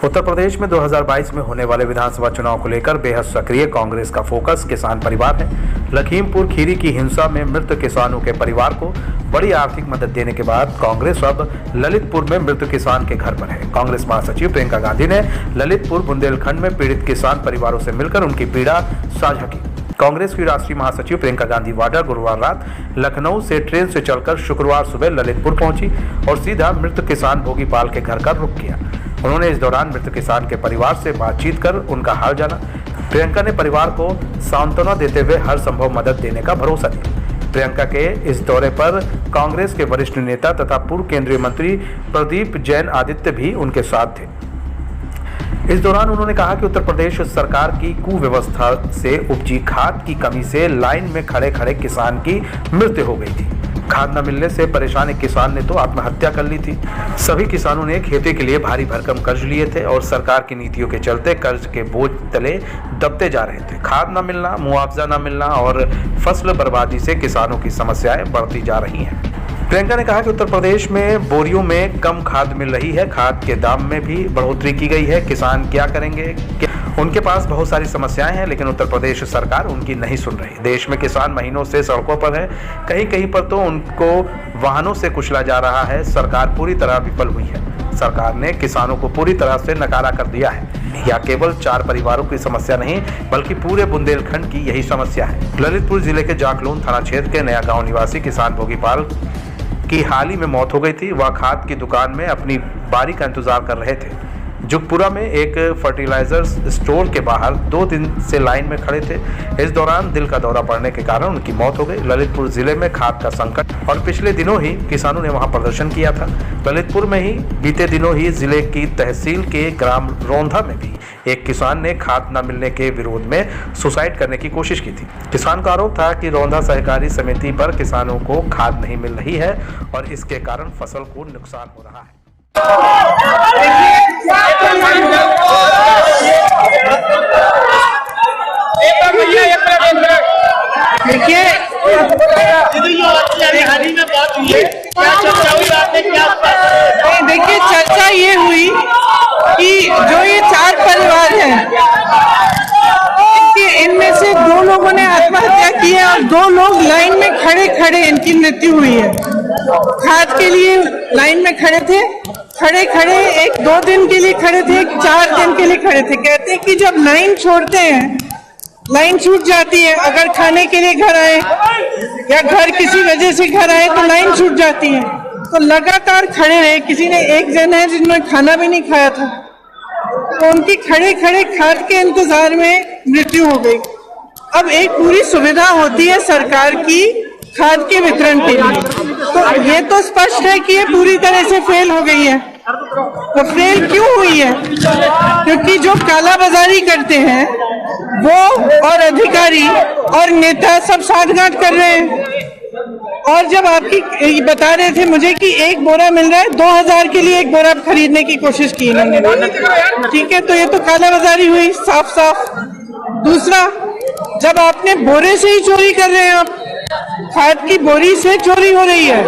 उत्तर प्रदेश में 2022 में होने वाले विधानसभा चुनाव को लेकर बेहद सक्रिय कांग्रेस का फोकस किसान परिवार है। लखीमपुर खीरी की हिंसा में मृत किसानों के परिवार को बड़ी आर्थिक मदद देने के बाद कांग्रेस अब ललितपुर में मृत किसान के घर पर है। कांग्रेस महासचिव प्रियंका गांधी ने ललितपुर बुंदेलखंड में पीड़ित किसान परिवारों से मिलकर उनकी पीड़ा साझा की। कांग्रेस की राष्ट्रीय महासचिव प्रियंका गांधी वाड्रा गुरुवार रात लखनऊ से ट्रेन से चलकर शुक्रवार सुबह ललितपुर पहुंची और सीधा मृत किसान भोगीपाल के घर का रुख किया। उन्होंने इस दौरान मृत किसान के परिवार से बातचीत कर उनका हाल जाना। प्रियंका ने परिवार को सांत्वना देते हुए हर संभव मदद देने का भरोसा दिया। प्रियंका के इस दौरे पर कांग्रेस के वरिष्ठ नेता तथा पूर्व केंद्रीय मंत्री प्रदीप जैन आदित्य भी उनके साथ थे। इस दौरान उन्होंने कहा कि उत्तर प्रदेश सरकार की कुव्यवस्था से उपजी खाद की कमी से लाइन में खड़े खड़े किसान की मृत्यु हो गई थी। खाद न मिलने से परेशान एक किसान ने तो आत्महत्या कर ली थी। सभी किसानों ने खेती के लिए भारी भरकम कर्ज लिए थे और सरकार की नीतियों के चलते कर्ज के बोझ तले दबते जा रहे थे। खाद न मिलना, मुआवजा न मिलना और फसल बर्बादी से किसानों की समस्याएं बढ़ती जा रही हैं। प्रियंका ने कहा कि उत्तर प्रदेश में बोरियों में कम खाद मिल रही है, खाद के दाम में भी बढ़ोतरी की गई है। किसान क्या करेंगे? उनके पास बहुत सारी समस्याएं हैं, लेकिन उत्तर प्रदेश सरकार उनकी नहीं सुन रही। देश में किसान महीनों से सड़कों पर है, कहीं कहीं पर तो उनको वाहनों से कुचला जा रहा है। सरकार पूरी तरह विफल हुई है। सरकार ने किसानों को पूरी तरह से नकारा कर दिया है। यह केवल 4 परिवारों की समस्या नहीं, बल्कि पूरे बुंदेलखंड की यही समस्या है। ललितपुर जिले के जाकलून थाना क्षेत्र के नया गांव निवासी किसान भोगीपाल की हाल ही में मौत हो गई थी। वह खाद की दुकान में अपनी बारी का इंतजार कर रहे थे। जुगपुरा में एक फर्टिलाइजर स्टोर के बाहर 2 दिन से लाइन में खड़े थे। इस दौरान दिल का दौरा पड़ने के कारण उनकी मौत हो गई। ललितपुर जिले में खाद का संकट और पिछले दिनों ही किसानों ने वहां प्रदर्शन किया था। ललितपुर में ही बीते दिनों ही जिले की तहसील के ग्राम रौंधा में भी एक किसान ने खाद न मिलने के विरोध में सुसाइड करने की कोशिश की थी। किसान का आरोप था कि रौंधा सहकारी समिति पर किसानों को खाद नहीं मिल रही है और इसके कारण फसल को नुकसान हो रहा है। देखिए, देखिए चर्चा ये हुई कि जो ये 4 परिवार हैं, इनमें से 2 लोगों ने आत्महत्या की है और 2 लोग लाइन में खड़े खड़े इनकी मृत्यु हुई है। खाद के लिए लाइन में खड़े थे, खड़े खड़े 1-2 दिन के लिए खड़े थे, 4 दिन के लिए खड़े थे। कहते हैं कि जब लाइन छोड़ते हैं, लाइन छूट जाती है। अगर खाने के लिए घर आए या घर किसी वजह से घर आए तो लाइन छूट जाती है, तो लगातार खड़े रहे। किसी ने, एक जन है जिन्होंने खाना भी नहीं खाया था, तो उनकी खड़े खड़े खाद के इंतजार में मृत्यु हो गई। अब एक पूरी सुविधा होती है सरकार की खाद के वितरण के लिए, तो ये तो स्पष्ट है कि ये पूरी तरह से फेल हो गई है। तो फेल क्यों हुई है? क्योंकि जो कालाबाजारी करते हैं वो और अधिकारी और नेता सब साठगांठ कर रहे हैं। और जब आपकी बता रहे थे मुझे कि 1 बोरा मिल रहा है, 2000 के लिए 1 बोरा खरीदने की कोशिश की इन्होंने। ठीक है, तो ये तो कालाबाजारी हुई साफ साफ। दूसरा, जब आपने बोरे से ही चोरी कर रहे हैं, आप खाद की बोरी से चोरी हो रही है।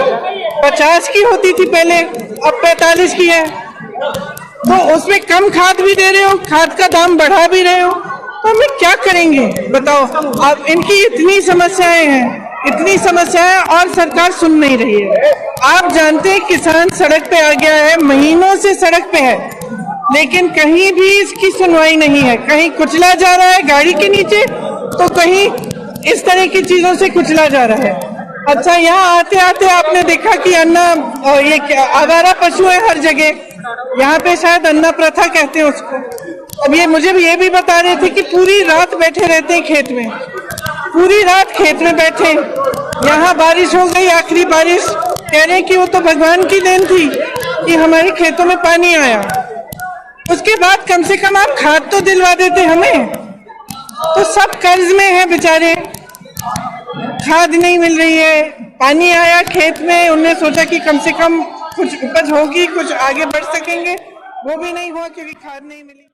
50 की होती थी पहले, अब 45 की है, तो उसमें कम खाद भी दे रहे हो, खाद का दाम बढ़ा भी रहे हो, तो हमें क्या करेंगे बताओ? अब इनकी इतनी समस्याएं हैं, इतनी समस्याएं, और सरकार सुन नहीं रही है। आप जानते हैं किसान सड़क पे आ गया है, महीनों से सड़क पे है, लेकिन कहीं भी इसकी सुनवाई नहीं है। कहीं कुचला जा रहा है गाड़ी के नीचे, तो कहीं इस तरह की चीजों से कुचला जा रहा है। अच्छा, यहाँ आते आते आपने देखा कि अन्ना, ये आवारा पशु है हर जगह, यहाँ पे शायद अन्ना प्रथा कहते हैं उसको। अब ये मुझे भी ये भी बता रहे थे कि पूरी रात बैठे रहते हैं खेत में, पूरी रात खेत में बैठे। यहाँ बारिश हो गई, आखिरी बारिश, कह रहे कि वो तो भगवान की देन थी कि हमारे खेतों में पानी आया। उसके बाद कम से कम आप खाद तो दिलवा देते हमें। तो सब कर्ज में है बेचारे, खाद नहीं मिल रही है। पानी आया खेत में, उन्होंने सोचा कि कम से कम कुछ उपज होगी, कुछ आगे बढ़ सकेंगे, वो भी नहीं हुआ क्योंकि खाद नहीं मिली।